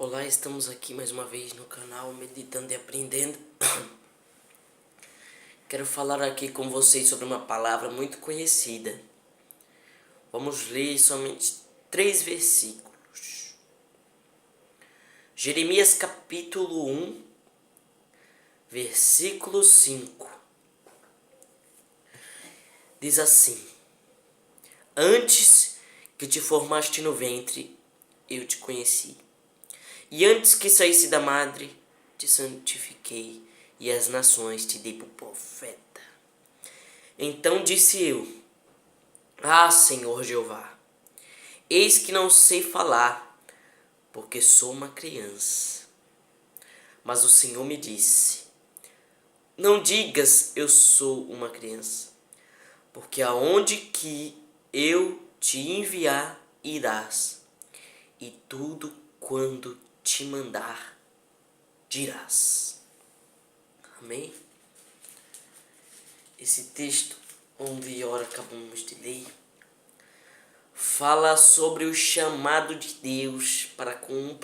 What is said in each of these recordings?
Olá, estamos aqui mais uma vez no canal Meditando e Aprendendo. Quero falar aqui com vocês sobre uma palavra muito conhecida. Vamos ler somente 3 versículos. Jeremias capítulo 1, versículo 5. Diz assim: Antes que te formaste no ventre, eu te conheci. E antes que saísse da madre, te santifiquei, e as nações te dei por profeta. Então disse eu: Ah, Senhor Jeová, eis que não sei falar, porque sou uma criança. Mas o Senhor me disse: Não digas eu sou uma criança, porque aonde que eu te enviar irás, e tudo quando te mandar dirás. Amém? Esse texto, onde ora acabamos de ler, fala sobre o chamado de Deus para com um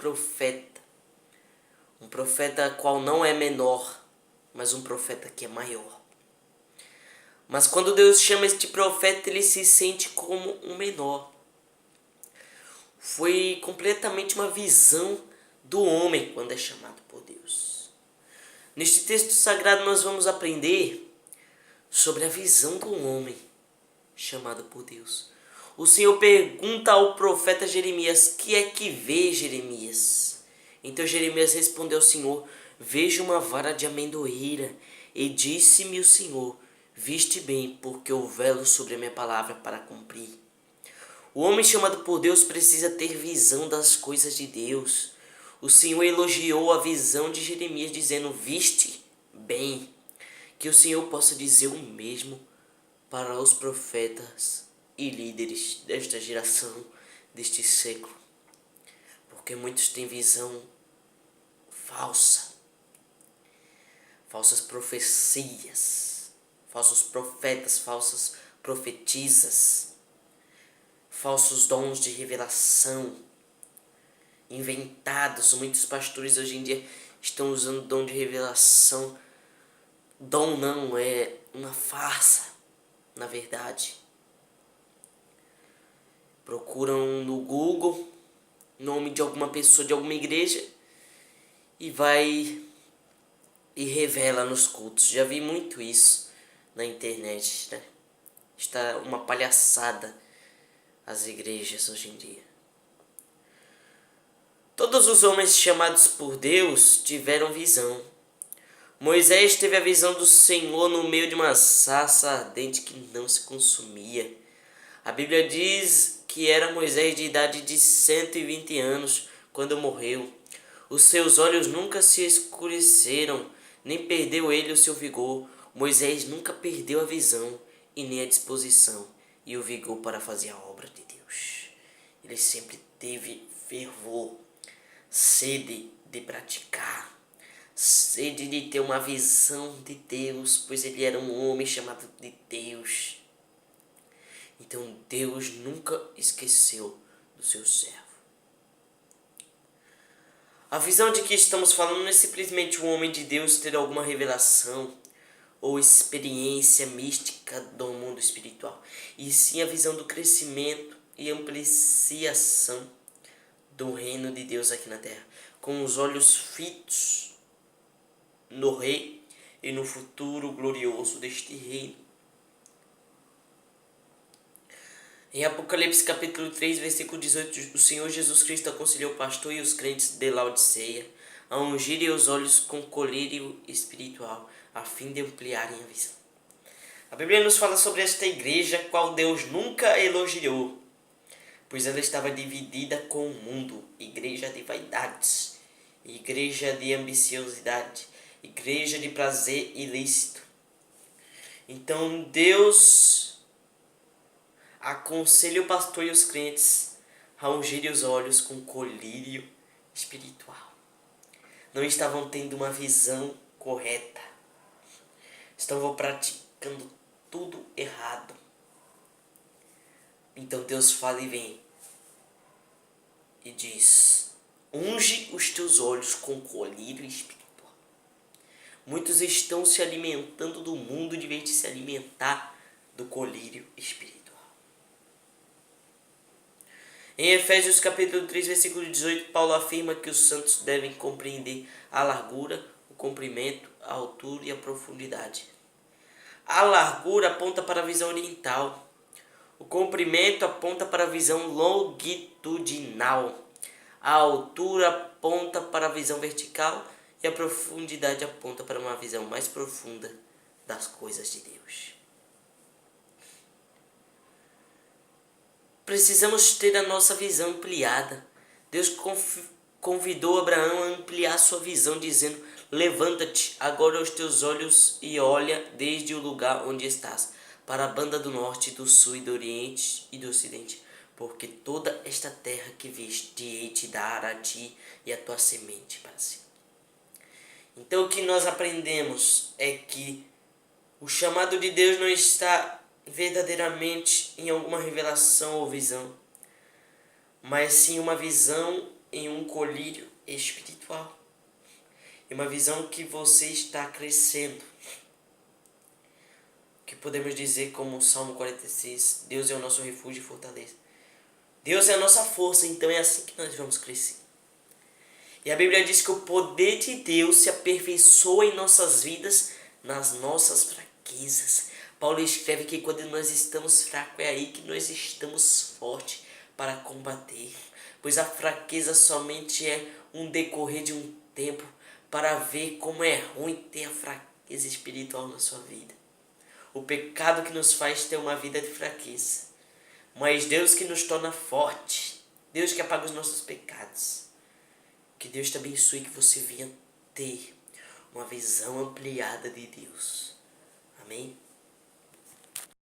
profeta qual não é menor, mas um profeta que é maior. Mas quando Deus chama este profeta, ele se sente como um menor. Foi completamente uma visão do homem quando é chamado por Deus. Neste texto sagrado nós vamos aprender sobre a visão do homem chamado por Deus. O Senhor pergunta ao profeta Jeremias: que é que vê, Jeremias? Então Jeremias respondeu ao Senhor: vejo uma vara de amendoeira. E disse-me o Senhor: viste bem, porque eu velo sobre a minha palavra para cumprir. O homem chamado por Deus precisa ter visão das coisas de Deus. O Senhor elogiou a visão de Jeremias, dizendo: viste bem. Que o Senhor possa dizer o mesmo para os profetas e líderes desta geração, deste século. Porque muitos têm visão falsa, falsas profecias, falsos profetas, falsas profetisas, falsos dons de revelação inventados. Muitos pastores hoje em dia estão usando dom de revelação. Dom não, é uma farsa, na verdade. Procuram no Google nome de alguma pessoa de alguma igreja e revela nos cultos. Já vi muito isso na internet, né? Está uma palhaçada as igrejas hoje em dia. Todos os homens chamados por Deus tiveram visão. Moisés teve a visão do Senhor no meio de uma sarça ardente que não se consumia. A Bíblia diz que era Moisés de idade de 120 anos quando morreu. Os seus olhos nunca se escureceram, nem perdeu ele o seu vigor. Moisés nunca perdeu a visão e nem a disposição e o vigor para fazer a obra de Deus. Ele sempre teve fervor, sede de praticar, sede de ter uma visão de Deus, pois ele era um homem chamado de Deus. Então Deus nunca esqueceu do seu servo. A visão de que estamos falando não é simplesmente um homem de Deus ter alguma revelação ou experiência mística do mundo espiritual, e sim a visão do crescimento e ampliação do reino de Deus aqui na terra, com os olhos fitos no rei e no futuro glorioso deste reino. Em Apocalipse capítulo 3, versículo 18, o Senhor Jesus Cristo aconselhou o pastor e os crentes de Laodiceia a ungirem os olhos com colírio espiritual, a fim de ampliarem a visão. A Bíblia nos fala sobre esta igreja, qual Deus nunca elogiou, pois ela estava dividida com o mundo, igreja de vaidades, igreja de ambiciosidade, igreja de prazer ilícito. Então Deus aconselha o pastor e os crentes a ungirem os olhos com colírio espiritual. Não estavam tendo uma visão correta. Estavam praticando tudo errado. Então Deus fala e vem e diz: Unge os teus olhos com colírio espiritual. Muitos estão se alimentando do mundo de vez de se alimentar do colírio espiritual. Em Efésios capítulo 3, versículo 18, Paulo afirma que os santos devem compreender a largura, o comprimento, a altura e a profundidade. A largura aponta para a visão oriental. O comprimento aponta para a visão longitudinal. A altura aponta para a visão vertical e a profundidade aponta para uma visão mais profunda das coisas de Deus. Precisamos ter a nossa visão ampliada. Deus convidou Abraão a ampliar sua visão, dizendo: levanta-te agora os teus olhos e olha desde o lugar onde estás, para a banda do norte, do sul e do oriente e do ocidente, porque toda esta terra que viste hei te dar a ti e a tua semente para sempre. Então o que nós aprendemos é que o chamado de Deus não está verdadeiramente em alguma revelação ou visão, mas sim uma visão em um colírio espiritual. É uma visão que você está crescendo. Que podemos dizer como o Salmo 46, Deus é o nosso refúgio e fortaleza. Deus é a nossa força, então é assim que nós vamos crescer. E a Bíblia diz que o poder de Deus se aperfeiçoa em nossas vidas, nas nossas fraquezas. Paulo escreve que quando nós estamos fracos, é aí que nós estamos fortes para combater. Pois a fraqueza somente é um decorrer de um tempo para ver como é ruim ter a fraqueza espiritual na sua vida. O pecado que nos faz ter uma vida de fraqueza. Mas Deus que nos torna forte. Deus que apaga os nossos pecados. Que Deus te abençoe, que você venha ter uma visão ampliada de Deus. Amém?